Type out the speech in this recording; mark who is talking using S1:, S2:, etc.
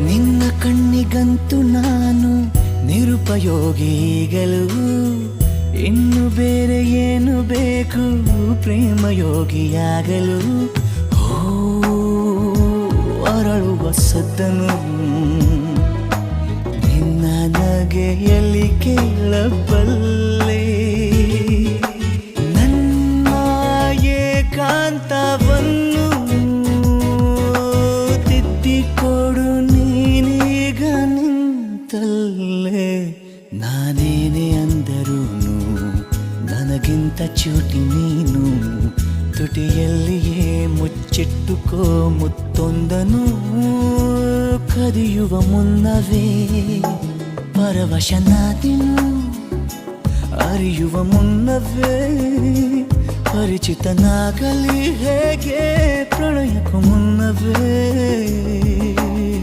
S1: ನಿನ್ನ ಕಣ್ಣಿಗಂತೂ ನಾನು ನಿರುಪಯೋಗಿಗಳು, ಇನ್ನು ಬೇರೆ ಏನು ಬೇಕು ಪ್ರೇಮಯೋಗಿಯಾಗಲು. ಅರಳುವ ಸದ್ದನು ನಿನ್ನ ನಗೆಯಲ್ಲಿ ಕೇಳಬಲ್ಲೆ, ನನ್ನ ಏಕಾಂತವನ್ನು ತಿದ್ದಿಕೊಡು ನೀನೀಗ ನಿಂತಲ್ಲೇ. ನಾನೇನೇ ಅಂದರೂನು ನನಗಿಂತ ಚೂಟಿ ನೀನು, ತುಟಿಯಲ್ಲಿಯೇ ಮುಚ್ಚಿಟ್ಟುಕೋ ಮುತ್ತೊಂದನು. ಕದಿಯುವ ಮುನ್ನವೇ ಪರವಶನಾದಿನು, ಅರಿಯುವ ಮುನ್ನವೇ ಪರಿಚಿತನಾಗಲಿ ಹೇಗೆ ಪ್ರಳಯಕ್ಕೂ ಮುನ್ನವೇ.